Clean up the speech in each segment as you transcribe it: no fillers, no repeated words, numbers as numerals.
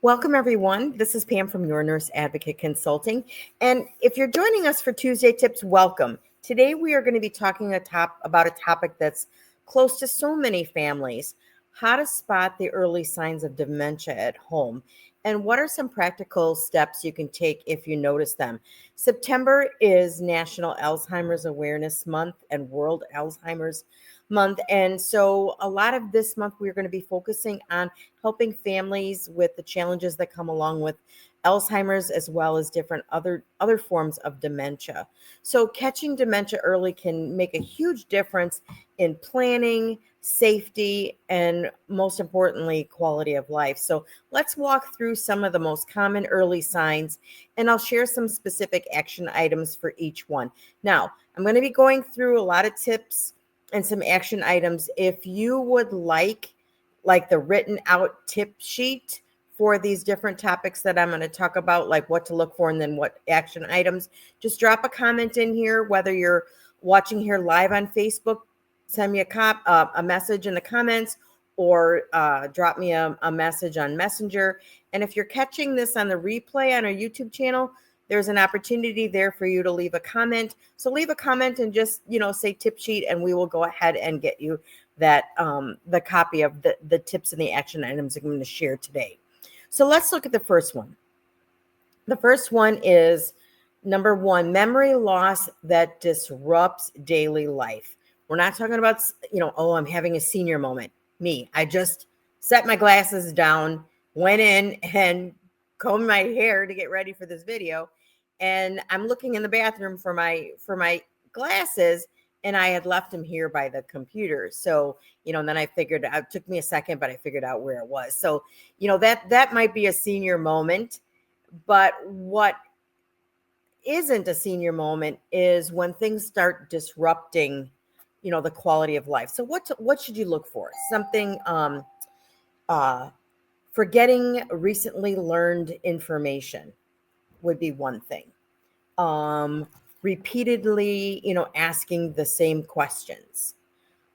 Welcome, everyone. This is Pam from Your Nurse Advocate Consulting. And if you're joining us for Tuesday Tips, welcome. Today, we are going to be talking about a topic that's close to so many families: how to spot the early signs of dementia at home. And what are some practical steps you can take if you notice them? September is National Alzheimer's Awareness Month and World Alzheimer's Month. And so a lot of this month, we're going to be focusing on helping families with the challenges that come along with Alzheimer's, as well as different other forms of dementia. So catching dementia early can make a huge difference in planning, safety, and most importantly, quality of life. So let's walk through some of the most common early signs, and I'll share some specific action items for each one. Now, I'm going to be going through a lot of tips and some action items. If you would like the written out tip sheet for these different topics that I'm going to talk about, like what to look for and then what action items, just drop a comment in here. Whether you're watching here live on Facebook, send me a message in the comments, or drop me a message on Messenger. And if you're catching this on the replay on our YouTube channel, there's an opportunity there for you to leave a comment. So leave a comment and just, say tip sheet, and we will go ahead and get you that the copy of the tips and the action items I'm going to share today. So let's look at the first one. The first one is number one: memory loss that disrupts daily life. We're not talking about, I'm having a senior moment. I just set my glasses down, went in and combed my hair to get ready for this video, and I'm looking in the bathroom for my glasses, and I had left them here by the computer. So, and then I figured out, it took me a second, but I figured out where it was. So, that might be a senior moment, but what isn't a senior moment is when things start disrupting, the quality of life. So what should you look for? Something, forgetting recently learned information would be one thing. Repeatedly, asking the same questions,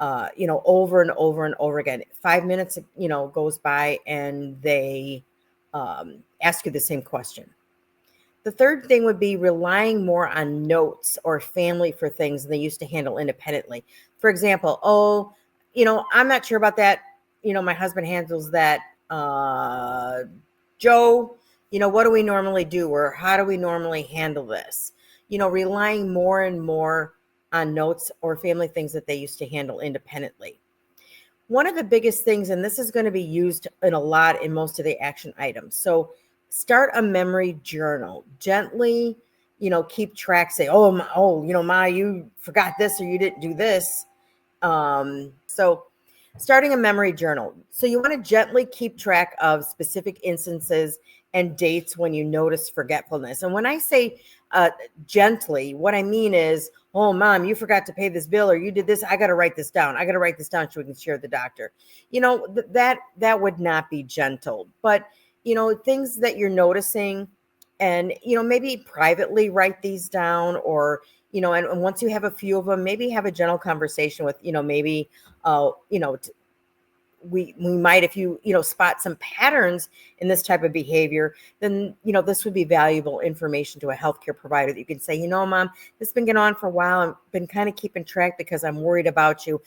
over and over and over again. 5 minutes, goes by and they ask you the same question. The third thing would be relying more on notes or family for things they used to handle independently. For example, I'm not sure about that. My husband handles that. Joe, what do we normally do, or how do we normally handle this? Relying more and more on notes or family things that they used to handle independently. One of the biggest things, and this is going to be used in most of the action items. So start a memory journal. Gently, keep track. Say, Ma, you forgot this or you didn't do this. So starting a memory journal. So you want to gently keep track of specific instances and dates when you notice forgetfulness. And when I say gently, what I mean is, oh, Mom, you forgot to pay this bill, or you did this. I got to write this down. I got to write this down so we can share with the doctor. That would not be gentle. But, things that you're noticing, and, maybe privately write these down, or, and once you have a few of them, maybe have a gentle conversation with, maybe, we might, if you spot some patterns in this type of behavior, then, this would be valuable information to a healthcare provider that you can say, Mom, this has been going on for a while. I've been kind of keeping track because I'm worried about you.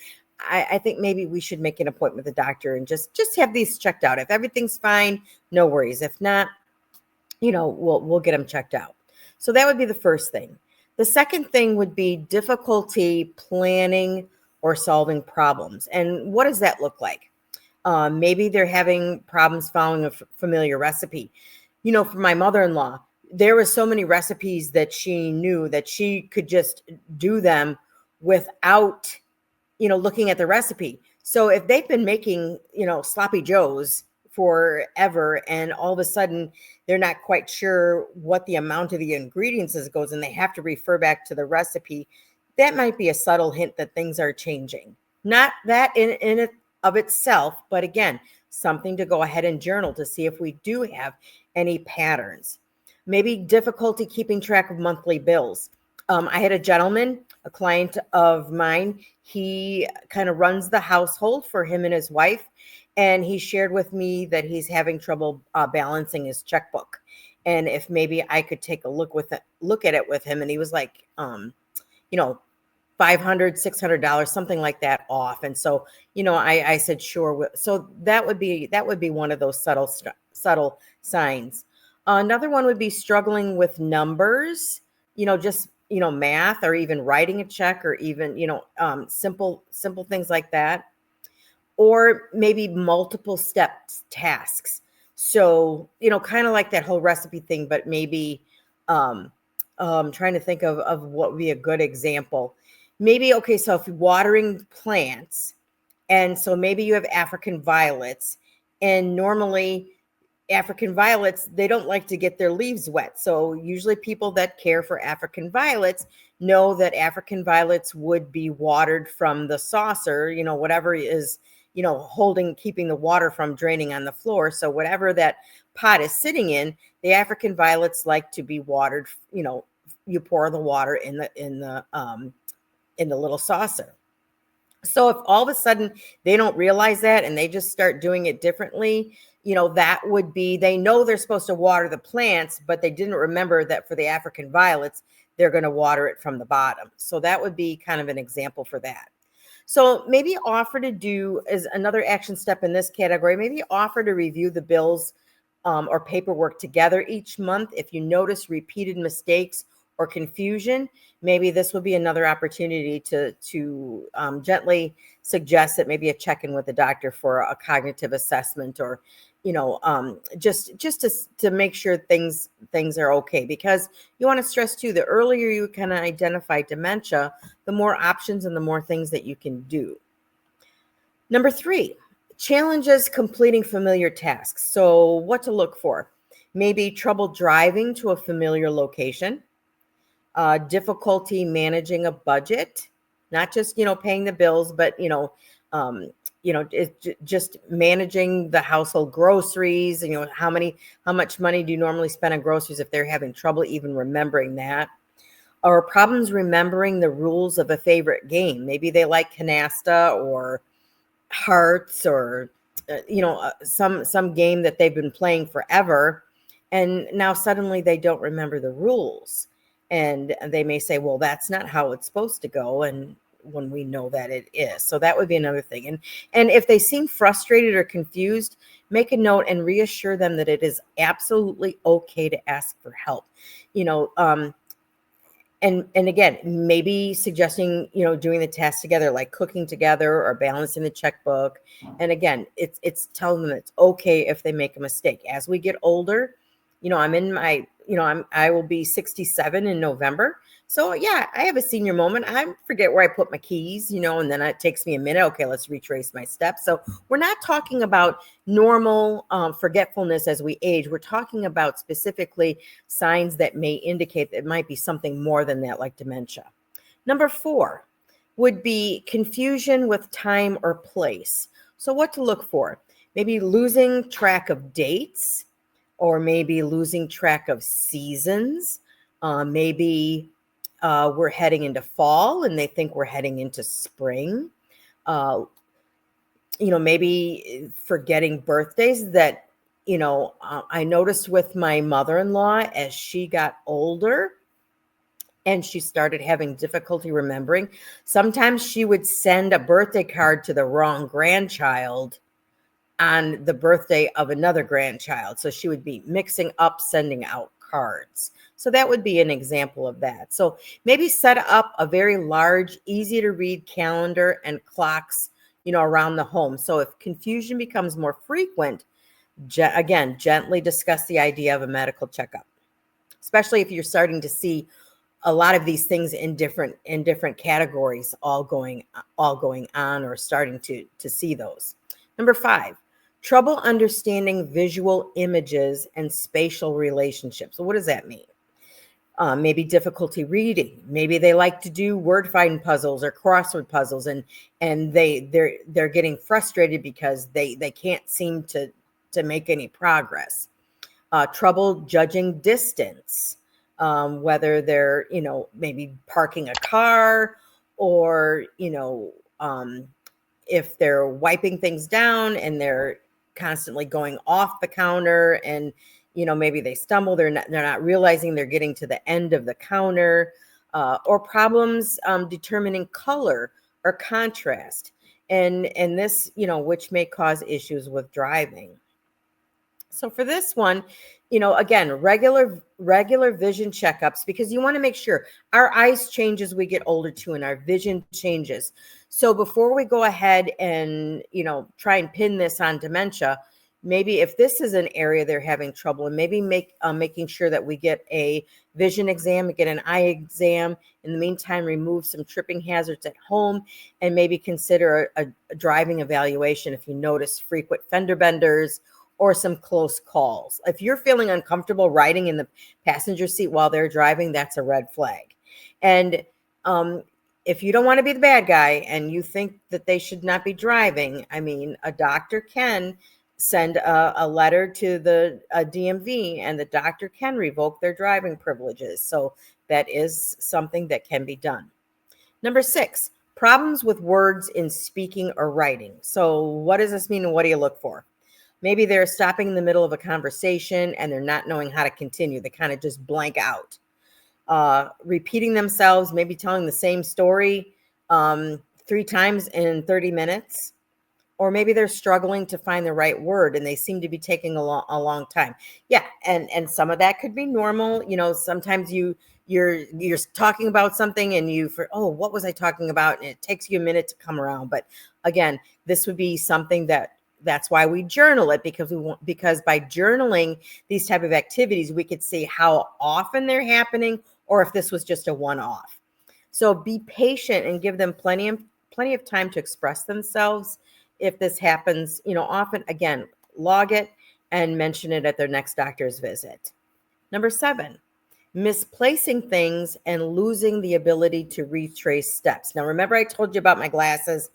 I think maybe we should make an appointment with the doctor and just have these checked out. If everything's fine, no worries. If not, we'll get them checked out. So that would be the first thing. The second thing would be difficulty planning or solving problems. And what does that look like? Maybe they're having problems following a familiar recipe. For my mother-in-law, there were so many recipes that she knew that she could just do them without, looking at the recipe. So if they've been making, sloppy joes forever, and all of a sudden they're not quite sure what the amount of the ingredients goes, and they have to refer back to the recipe, that might be a subtle hint that things are changing. Not that in it of itself, but again, something to go ahead and journal to see if we do have any patterns. Maybe difficulty keeping track of monthly bills. I had a gentleman, a client of mine, he kind of runs the household for him and his wife. And he shared with me that he's having trouble balancing his checkbook, and if maybe I could take a look at it with him. And he was like, you know, $500, $600, something like that off. And so, I said, sure. So that would be one of those subtle signs. Another one would be struggling with numbers, just, math, or even writing a check, or even, simple things like that, or maybe multiple steps tasks. So, kind of like that whole recipe thing, but maybe, trying to think of what would be a good example. Maybe, okay, so if you're watering plants, and so maybe you have African violets, and normally African violets, they don't like to get their leaves wet. So usually people that care for African violets know that African violets would be watered from the saucer, whatever is, keeping the water from draining on the floor. So whatever that pot is sitting in, the African violets like to be watered, you pour the water in the little saucer. So if all of a sudden they don't realize that and they just start doing it differently, that would be, they know they're supposed to water the plants, but they didn't remember that for the African violets, they're going to water it from the bottom. So that would be kind of an example for that. So maybe offer to do, as another action step in this category, maybe offer to review the bills or paperwork together each month. If you notice repeated mistakes or confusion, maybe this would be another opportunity to gently suggest that maybe a check-in with the doctor for a cognitive assessment, or just to make sure things are okay. Because you want to stress too, the earlier you can identify dementia, the more options and the more things that you can do. Number 3, challenges completing familiar tasks. So what to look for? Maybe trouble driving to a familiar location, difficulty managing a budget, not just, paying the bills, but, just managing the household groceries. How much money do you normally spend on groceries if they're having trouble even remembering that? Or problems remembering the rules of a favorite game. Maybe they like canasta or hearts, or some game that they've been playing forever, and now suddenly they don't remember the rules, and they may say, well, that's not how it's supposed to go, and when we know that it is. So that would be another thing. And if they seem frustrated or confused, make a note and reassure them that it is absolutely okay to ask for help. And again, maybe suggesting, doing the tasks together, like cooking together or balancing the checkbook. And again, it's telling them it's okay if they make a mistake. As we get older, I'm in my, I will be 67 in November. So yeah, I have a senior moment. I forget where I put my keys, and then it takes me a minute. Okay, let's retrace my steps. So we're not talking about normal forgetfulness as we age. We're talking about specifically signs that may indicate that it might be something more than that, like dementia. Number 4 would be confusion with time or place. So what to look for? Maybe losing track of dates, or maybe losing track of seasons. Maybe we're heading into fall and they think we're heading into spring. Maybe forgetting birthdays. That, I noticed with my mother-in-law, as she got older and she started having difficulty remembering, sometimes she would send a birthday card to the wrong grandchild on the birthday of another grandchild. So she would be mixing up sending out cards. So that would be an example of that. So maybe set up a very large, easy to read calendar and clocks, around the home. So if confusion becomes more frequent, again, gently discuss the idea of a medical checkup, especially if you're starting to see a lot of these things in different categories all going on, or starting to see those. Number 5, trouble understanding visual images and spatial relationships. So what does that mean? Maybe difficulty reading. Maybe they like to do word finding puzzles or crossword puzzles, and they're getting frustrated because they can't seem to make any progress. Trouble judging distance, whether they're maybe parking a car, or if they're wiping things down and they're constantly going off the counter, and maybe they stumble, they're not realizing they're getting to the end of the counter, or problems determining color or contrast, and this which may cause issues with driving. So for this one, again, regular vision checkups, because you want to make sure our eyes change as we get older too, and our vision changes. So before we go ahead and, try and pin this on dementia, maybe if this is an area they're having trouble, and maybe making sure that we get a vision exam, get an eye exam. In the meantime, remove some tripping hazards at home, and maybe consider a driving evaluation if you notice frequent fender benders or some close calls. If you're feeling uncomfortable riding in the passenger seat while they're driving, that's a red flag. And if you don't want to be the bad guy and you think that they should not be driving, a doctor can send a letter to the DMV, and the doctor can revoke their driving privileges. So that is something that can be done. Number 6, problems with words in speaking or writing. So what does this mean, and what do you look for? Maybe they're stopping in the middle of a conversation and they're not knowing how to continue. They kind of just blank out. Repeating themselves, maybe telling the same story 3 times in 30 minutes. Or maybe they're struggling to find the right word and they seem to be taking a long time. Yeah, and some of that could be normal. Sometimes you're talking about something and what was I talking about? And it takes you a minute to come around. But again, this would be something that's why we journal it, because by journaling these type of activities, we could see how often they're happening or if this was just a one-off. So be patient and give them plenty of time to express themselves. If this happens, often, again, log it and mention it at their next doctor's visit. Number 7, misplacing things and losing the ability to retrace steps. Now, remember I told you about my glasses,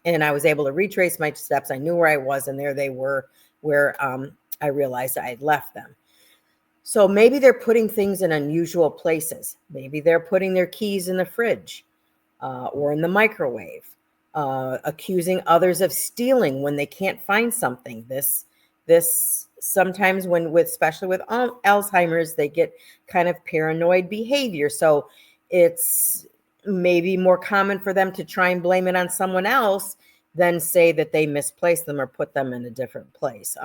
and I was able to retrace my steps. I knew where I was, and there they were, where I realized I had left them. So maybe they're putting things in unusual places. Maybe they're putting their keys in the fridge or in the microwave, accusing others of stealing when they can't find something. This sometimes, especially with Alzheimer's, they get kind of paranoid behavior. So it's maybe more common for them to try and blame it on someone else than say that they misplaced them or put them in a different place.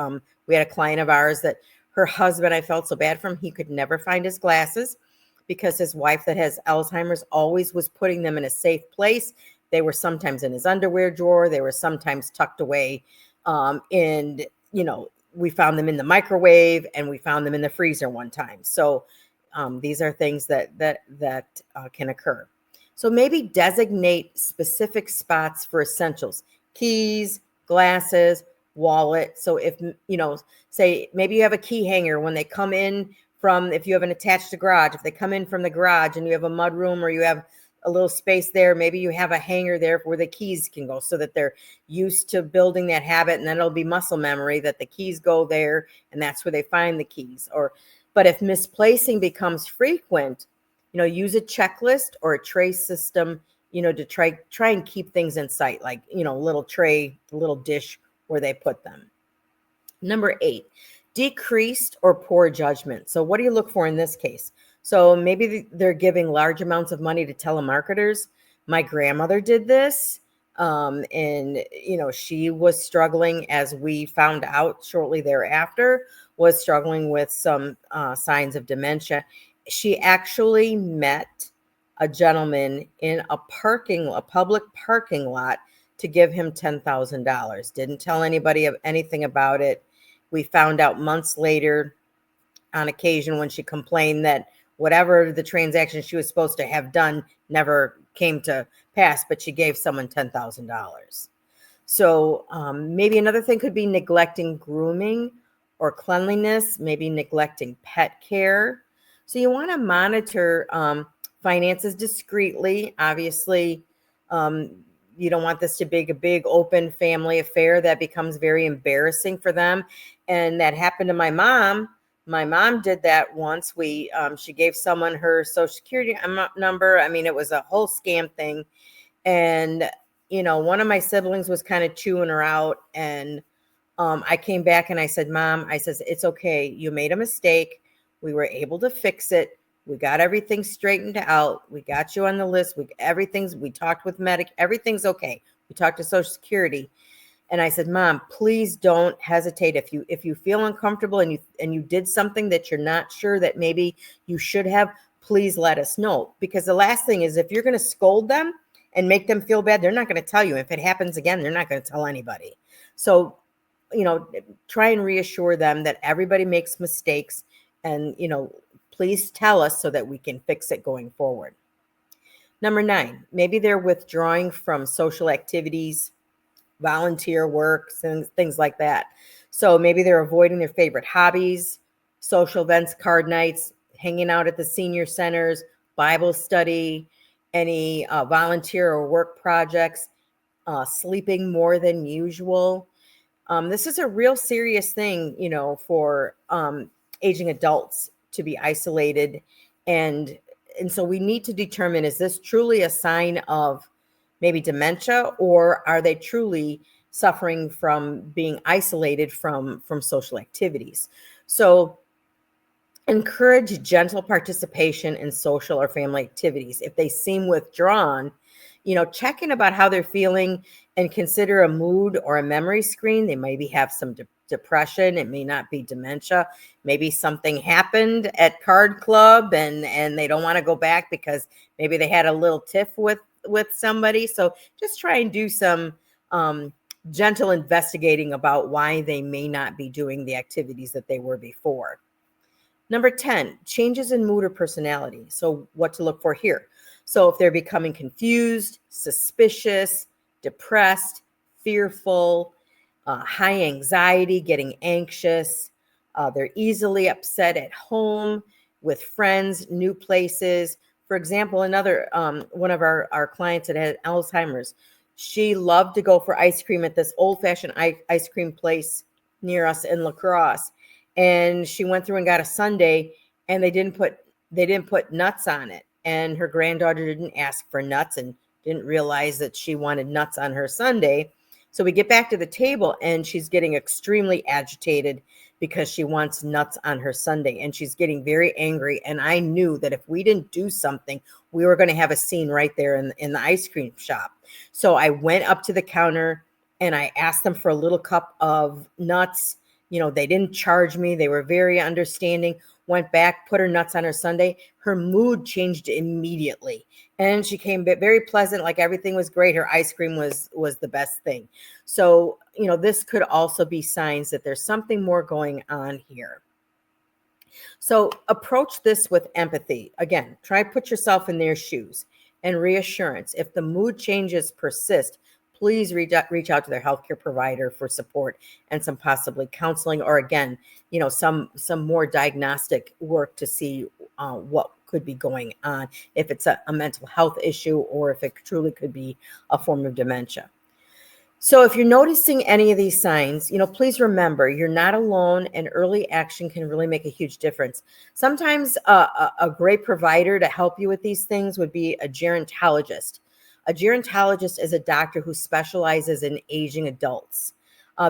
We had a client of ours that her husband, I felt so bad for him, he could never find his glasses because his wife that has Alzheimer's always was putting them in a safe place. They were sometimes in his underwear drawer. They were sometimes tucked away we found them in the microwave, and we found them in the freezer one time. So these are things that can occur. So maybe designate specific spots for essentials: keys, glasses, wallet. So if, say maybe you have a key hanger when they come in from, if you have an attached garage, if they come in from the garage and you have a mud room or you have a little space there, maybe you have a hanger there where the keys can go, so that they're used to building that habit, and then it'll be muscle memory that the keys go there, and that's where they find the keys. But if misplacing becomes frequent, use a checklist or a trace system, to try and keep things in sight, like, little tray, little dish where they put them. Number 8, decreased or poor judgment. So what do you look for in this case? So maybe they're giving large amounts of money to telemarketers. My grandmother did this, and she was struggling, as we found out shortly thereafter, was struggling with some signs of dementia. She actually met a gentleman in a public parking lot to give him $10,000. Didn't tell anybody anything about it. We found out months later, on occasion, when she complained that whatever the transaction she was supposed to have done never came to pass, but she gave someone $10,000. So maybe another thing could be neglecting grooming or cleanliness, maybe neglecting pet care. So you want to monitor finances discreetly. Obviously, you don't want this to be a big open family affair that becomes very embarrassing for them. And that happened to my mom. My mom did that once. She gave someone her Social Security number. It was a whole scam thing. And, one of my siblings was kind of chewing her out, and I came back and I said, Mom, I says, it's okay. You made a mistake. We were able to fix it. We got everything straightened out. We got you on the list. We talked with everything's okay. We talked to Social Security. And I said, Mom, please don't hesitate. If you feel uncomfortable and you did something that you're not sure that maybe you should have, please let us know. Because the last thing is, if you're going to scold them and make them feel bad, they're not going to tell you. If it happens again, they're not going to tell anybody. So, try and reassure them that everybody makes mistakes, and, please tell us so that we can fix it going forward. Number 9, maybe they're withdrawing from social activities, volunteer work, things like that. So maybe they're avoiding their favorite hobbies, social events, card nights, hanging out at the senior centers, Bible study, any volunteer or work projects, sleeping more than usual. This is a real serious thing, for aging adults to be isolated. And so we need to determine, is this truly a sign of maybe dementia, or are they truly suffering from being isolated from social activities? So encourage gentle participation in social or family activities. If they seem withdrawn, check in about how they're feeling and consider a mood or a memory screen. They maybe have some depression. It may not be dementia. Maybe something happened at card club and they don't want to go back because maybe they had a little tiff with somebody. So just try and do some gentle investigating about why they may not be doing the activities that they were before. Number 10, changes in mood or personality. So what to look for here. So if they're becoming confused, suspicious, depressed, fearful, high anxiety, getting anxious, they're easily upset at home, with friends, new places. For example, another one of our clients that had Alzheimer's, she loved to go for ice cream at this old-fashioned ice cream place near us in La Crosse. And she went through and got a sundae, and they didn't put nuts on it. And her granddaughter didn't ask for nuts and didn't realize that she wanted nuts on her sundae. So we get back to the table, and she's getting extremely agitated because she wants nuts on her sundae, and she's getting very angry. And I knew that if we didn't do something, we were going to have a scene right there in the ice cream shop. So I went up to the counter and I asked them for a little cup of nuts. They didn't charge me. They were very understanding. Went back, put her nuts on her sundae. Her mood changed immediately. And she came very pleasant, like everything was great. Her ice cream was the best thing. So, this could also be signs that there's something more going on here. So approach this with empathy. Again, try put yourself in their shoes, and reassurance. If the mood changes persist, please reach out to their healthcare provider for support and some possibly counseling, or again, some more diagnostic work to see what could be going on, if it's a mental health issue or if it truly could be a form of dementia. So if you're noticing any of these signs, please remember you're not alone, and early action can really make a huge difference. Sometimes a great provider to help you with these things would be a gerontologist. A gerontologist is a doctor who specializes in aging adults.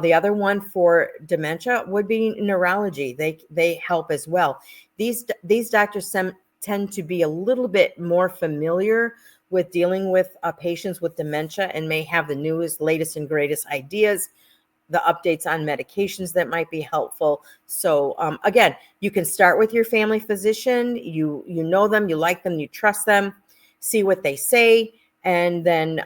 The other one for dementia would be neurology. They help as well. These doctors tend to be a little bit more familiar with dealing with patients with dementia and may have the newest, latest, and greatest ideas, the updates on medications that might be helpful. So again, you can start with your family physician. You know them, you like them, you trust them, see what they say, and then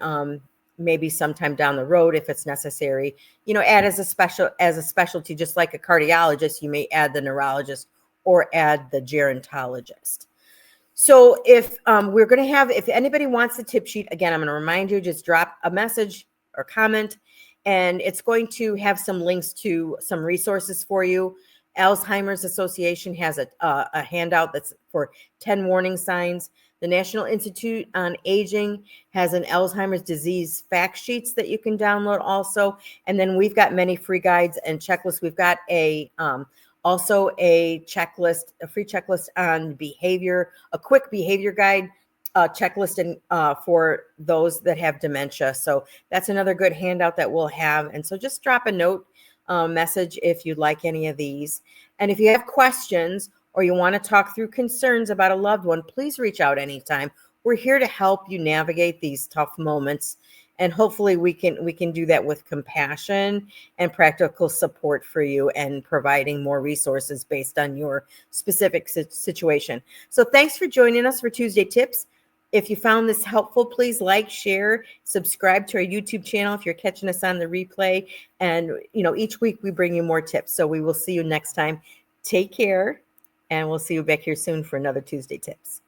maybe sometime down the road, if it's necessary, add as a specialty, just like a cardiologist, you may add the neurologist or add the gerontologist. So if we're going to have, if anybody wants the tip sheet, again, I'm going to remind you, just drop a message or comment, and it's going to have some links to some resources for you. Alzheimer's Association has a handout that's for 10 warning signs. The National Institute on Aging has an Alzheimer's disease fact sheets that you can download also. And then we've got many free guides and checklists. We've got also a checklist, a free checklist on behavior, a quick behavior guide checklist for those that have dementia. So that's another good handout that we'll have. And so just drop a note message if you'd like any of these. And if you have questions or you want to talk through concerns about a loved one, please reach out anytime. We're here to help you navigate these tough moments. And hopefully we can do that with compassion and practical support for you and providing more resources based on your specific situation. So thanks for joining us for Tuesday Tips. If you found this helpful, please like, share, subscribe to our YouTube channel if you're catching us on the replay. And, each week we bring you more tips. So we will see you next time. Take care, and we'll see you back here soon for another Tuesday Tips.